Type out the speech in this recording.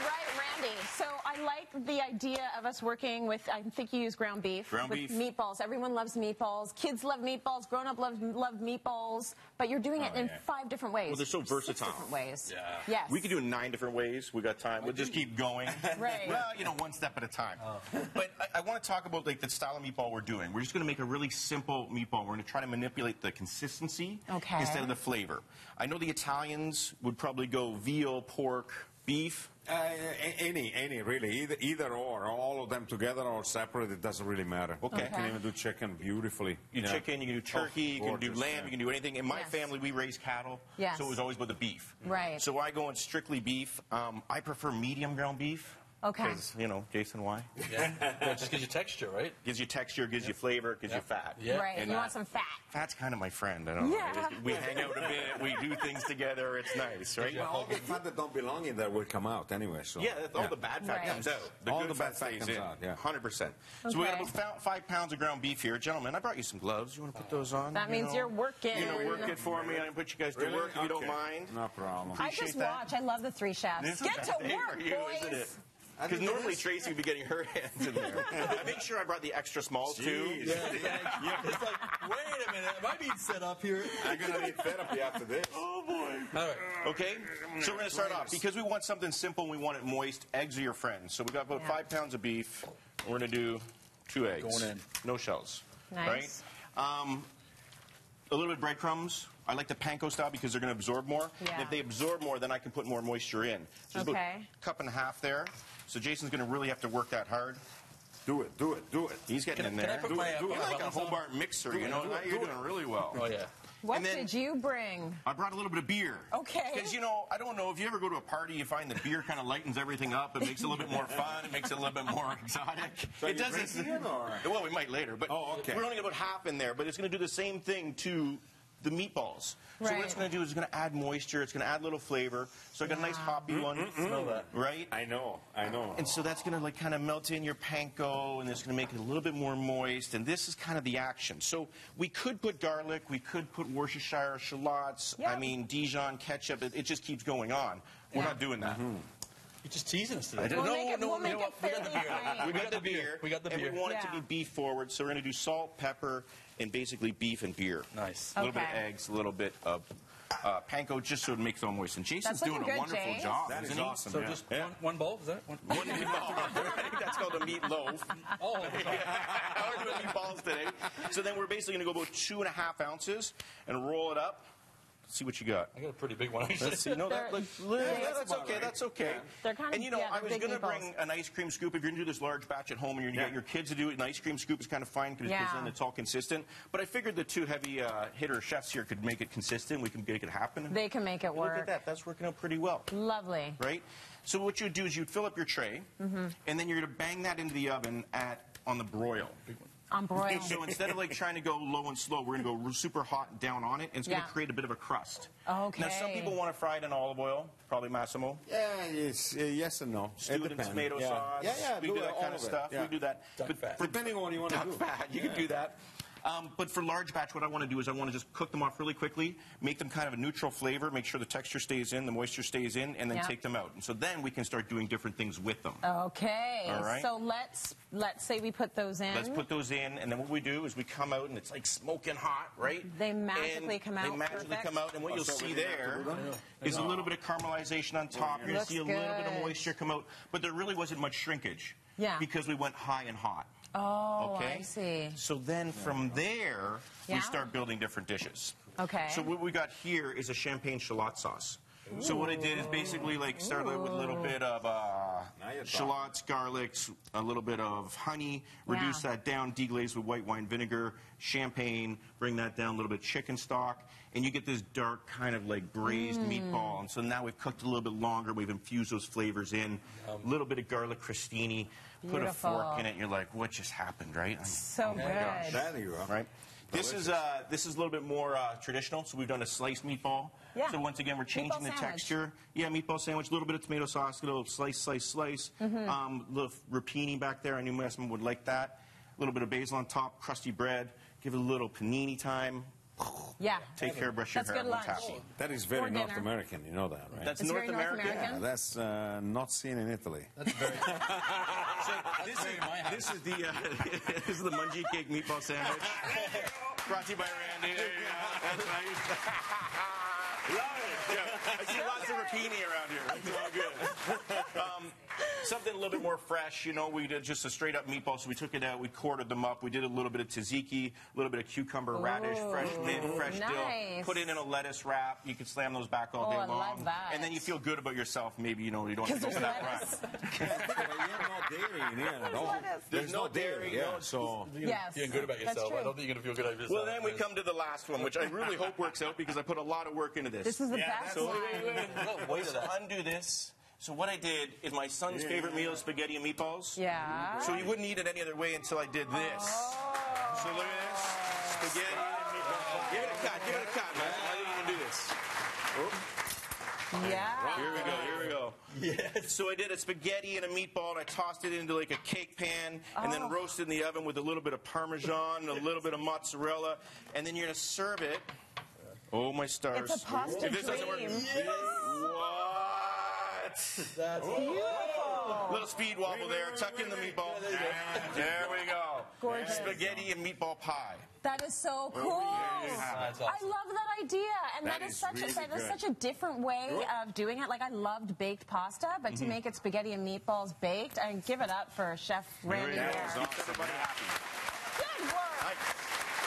right, Randy. So I like the idea of us working with, I think you use ground beef. Ground beef. Meatballs. Everyone loves meatballs. Kids love meatballs. Grown-up love meatballs. But you're doing it in 5 different ways. Well, they're so versatile. 6 different ways. Yeah. Yes. We could do it 9 different ways. We got time. We'll just keep going. Right. Well, you know, one step at a time. But I want to talk about like the style of meatball we're doing. We're just going to make a really simple meatball. We're going to try to manipulate the consistency instead of the flavor. I know the Italians would probably go veal, pork, beef. Any really, either or, all of them together or separate, it doesn't really matter. Okay. You can even do chicken beautifully. Chicken, you can do turkey, you can do lamb, yeah. you can do anything. In my family, we raise cattle, so it was always with the beef. Right. So I go on strictly beef. I prefer medium ground beef. Okay. Because, you know, Jason, why? Yeah, it just gives you texture, right? Gives you texture, gives you flavor, gives you fat. Yeah. Right, And you want some fat. Fat's kind of my friend. I don't know. Yeah. We hang out a bit. We do things together. It's nice, right? Well, all the fat that don't belong in there will come out anyway. So. Yeah, all the bad fat comes out. The all good the bad fat stays comes in. out, yeah. 100%. So we got about 5 pounds of ground beef here. Gentlemen, I brought you some gloves. You want to put those on? That means you're working. You're going to work it for me. I'm going to put you guys to work if you don't mind. No problem. I just watch. I love the 3 chefs. Get to work, boys. Isn't it? Because normally Tracy would be getting her hands in there. I make sure I brought the extra smalls too. Yeah, it's like, wait a minute, am I being set up here? I'm going to need therapy after this. Oh, boy. All right. Okay, so we're going to start off. Because we want something simple and we want it moist, eggs are your friends. So we got about 5 pounds of beef. We're going to do 2 eggs. Going in. No shells. Nice. Right? A little bit of breadcrumbs. I like the panko style because they're going to absorb more. Yeah. And if they absorb more, then I can put more moisture in. So about a cup and a half there. So Jason's going to really have to work that hard. Do it, do it, do it. He's getting in there. Can I put my You're like a Hobart mixer, you know. You're doing really well. Oh, yeah. What did you bring? I brought a little bit of beer. Okay. Because, you know, I don't know, if you ever go to a party, you find that beer kind of lightens everything up. It makes it a little bit more fun. It makes it a little bit more exotic. So it doesn't. Well, we might later. But we're only about half in there. But it's going to do the same thing to the meatballs. So what it's going to do is it's going to add moisture. It's going to add a little flavor. So I got a nice hoppy one. Smell that. Right? I know. And so that's going to like kind of melt in your panko, and it's going to make it a little bit more moist. And this is kind of the action. So we could put garlic. We could put Worcestershire, shallots. I mean, Dijon, ketchup. It just keeps going on. We're not doing that. You're just teasing us today. We'll make it fairly tiny. We got the beer. We got the beer. And we want it to be beef forward, so we're going to do salt, pepper, and basically beef and beer. Nice. A little bit of eggs, a little bit of panko, just so it makes it all moist. And Jason's That's doing looking a good, wonderful Jay. job. That is isn't he? awesome. So just one bowl, is that? One meatball. I think that's called a meatloaf. Oh, We're doing meatballs today. So then we're basically going to go about 2.5 ounces and roll it up. See what you got. I got a pretty big one. Let's see. No, that's okay. That's okay. They're kind of, and you know, I was going to bring an ice cream scoop. If you're going to do this large batch at home and you're going to get your kids to do it, an ice cream scoop is kind of fine because then it's all consistent. But I figured the 2 heavy hitter chefs here could make it consistent. We can make it happen. They can make it work. Look at that. That's working out pretty well. Lovely. Right? So what you'd do is you'd fill up your tray, and then you're going to bang that into the oven on the broil. On broil. So instead of like trying to go low and slow, we're going to go super hot down on it, and it's going to create a bit of a crust. Okay. Now, some people want to fry it in olive oil, probably Massimo. Yeah, it's yes and no. Stew it in tomato sauce. Yeah, we do that kind of stuff. Yeah. We do that. Duck fat. Depending on what you want to do. Fat. You can do that. But for large batch, what I want to do is I want to just cook them off really quickly, make them kind of a neutral flavor, make sure the texture stays in, the moisture stays in, and then take them out. And so then we can start doing different things with them. Okay. All right. So let's say we put those in. Let's put those in, and then what we do is we come out, and it's like smoking hot, right? They magically come out. They magically come out, and what you'll see there is a little bit of caramelization on top. You're going to see a little bit of moisture come out, but there really wasn't much shrinkage. Yeah. Because we went high and hot. Oh, okay? I see. So then from there, we start building different dishes. Okay. So what we got here is a champagne shallot sauce. Ooh. So what I did is basically like started out with a little bit of shallots, garlics, a little bit of honey, reduce that down, deglaze with white wine vinegar, champagne, bring that down, a little bit of chicken stock, and you get this dark kind of like braised meatball. And so now we've cooked a little bit longer, we've infused those flavors in, a little bit of garlic crostini, put a fork in it, and you're like, what just happened, right? So good. There you go. Right? This is a little bit more traditional, so we've done a sliced meatball. Yeah. So once again, we're changing the texture. Yeah, meatball sandwich, a little bit of tomato sauce, a little slice. Little rapini back there. I knew Massimo would like that. A little bit of basil on top, crusty bread. Give it a little panini time. Yeah. Take care, brush your That's hair, good one lunch. tap. That is very For North dinner. American, you know that, right? That's It's North very North American. American. Yeah, that's not seen in Italy. That's very. So this is the Mungie Cake Meatball Sandwich. Brought to you by Randy. There you go. That's nice. Love it. Yeah. I see lots of rapini around here. It's all good. Something a little bit more fresh, you know. We did just a straight up meatball, so we took it out, we quartered them up, we did a little bit of tzatziki, a little bit of cucumber, radish, fresh mint, fresh dill. Nice. Put it in a lettuce wrap. You can slam those back all day I long. love that. And then you feel good about yourself. Maybe you don't have to go for that run. But you have no dairy in here at all. There's no dairy, yeah. no. So Yes. Feeling good about That's yourself. true. I don't think you're going to feel good about yourself. Well, then we come to the last one, which I really hope works out because I put a lot of work into this. This is the best So one. Wait a minute. undo this. So what I did is my son's favorite meal is spaghetti and meatballs. Yeah. So he wouldn't eat it any other way until I did this. So look at this. Spaghetti and meatballs. Give it a cut. Give it a cut, man. Why didn't you do this? Yeah. Here we go. Yes. So I did a spaghetti and a meatball, and I tossed it into like a cake pan, and then roasted in the oven with a little bit of Parmesan, a little bit of mozzarella, and then you're gonna serve it. Oh my stars! It's a pasta if this doesn't work, dream. what? That's Beautiful. Little speed wobble there. Tuck in the meatball. There we go. Gorgeous. Spaghetti and meatball pie. That is so cool. That's awesome. I love that idea, and That that is is such really that is good. such a different way of doing it. Like I loved baked pasta, but to make it spaghetti and meatballs baked, I give it up for Chef Randy. There we go. there. Keeps everybody happy. Good work.